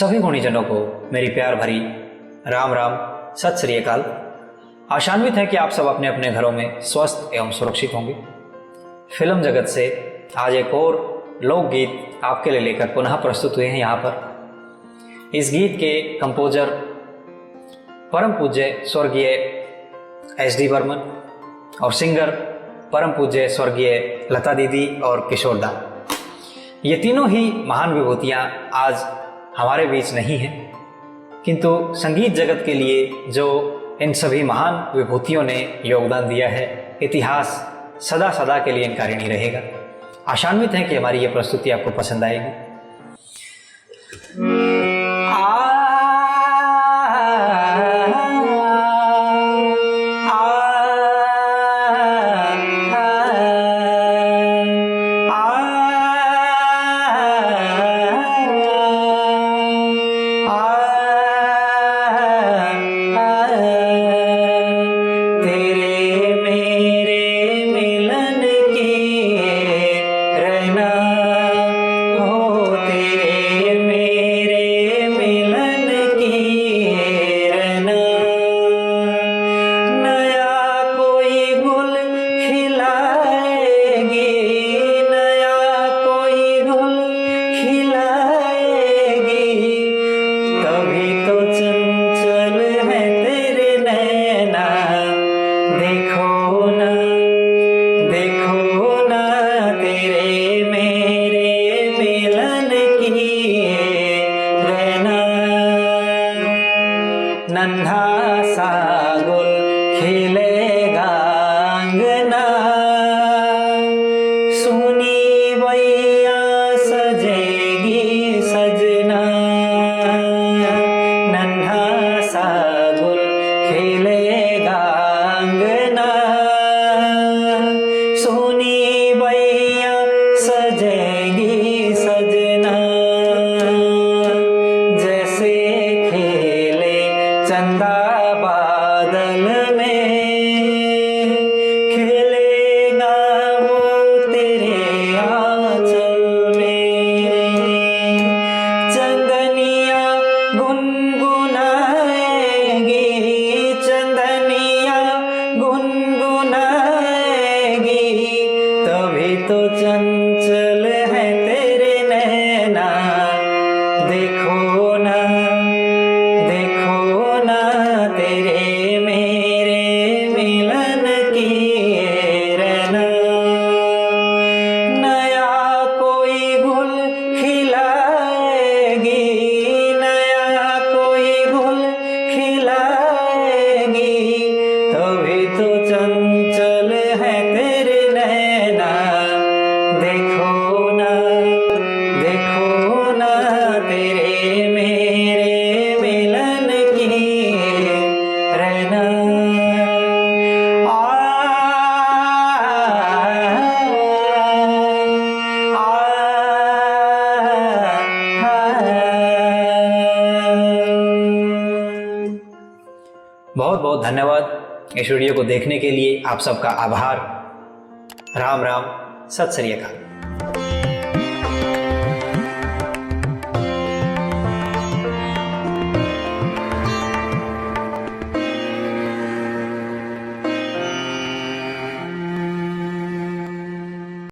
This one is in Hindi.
सभी गुणीजनों को मेरी प्यार भरी राम राम, सत श्री अकाल। आशान्वित है कि आप सब अपने अपने घरों में स्वस्थ एवं सुरक्षित होंगे। फिल्म जगत से आज एक और लोकगीत आपके लिए लेकर पुनः प्रस्तुत हुए हैं यहाँ पर। इस गीत के कंपोजर परम पूज्य स्वर्गीय एस.डी. बर्मन और सिंगर परम पूज्य स्वर्गीय लता दीदी और किशोर दा। ये तीनों ही महान विभूतियाँ आज हमारे बीच नहीं हैं, किंतु संगीत जगत के लिए जो इन सभी महान विभूतियों ने योगदान दिया है, इतिहास सदा सदा के लिए इनका ऋणी रहेगा। आशान्वित है कि हमारी ये प्रस्तुति आपको पसंद आएगी। नन्हा सा गुल खिलेगा अंगना, सुनी बैया सजेगी सजना। नन्हा सा गुल खिलेगा अंगना, सुनी बैया सजेगी सजना। जैसे चंदा बादल में खेलेगा वो तेरे आंचल में। चंदनिया गुनगुनाएगी, चंदनिया गुनगुनाएगी, तभी तो चंचल है तेरे नैना। देखो ना तेरे मेरे मिलन की रहना। नया कोई गुल खिलाएगी, नया कोई गुल खिलाएगी, तभी तो चंचल है तेरे नैना। देखो ना तेरे मेरे मिलन की रहना। बहुत बहुत धन्यवाद इस वीडियो को देखने के लिए। आप सबका आभार। राम राम, सत श्री अकाल।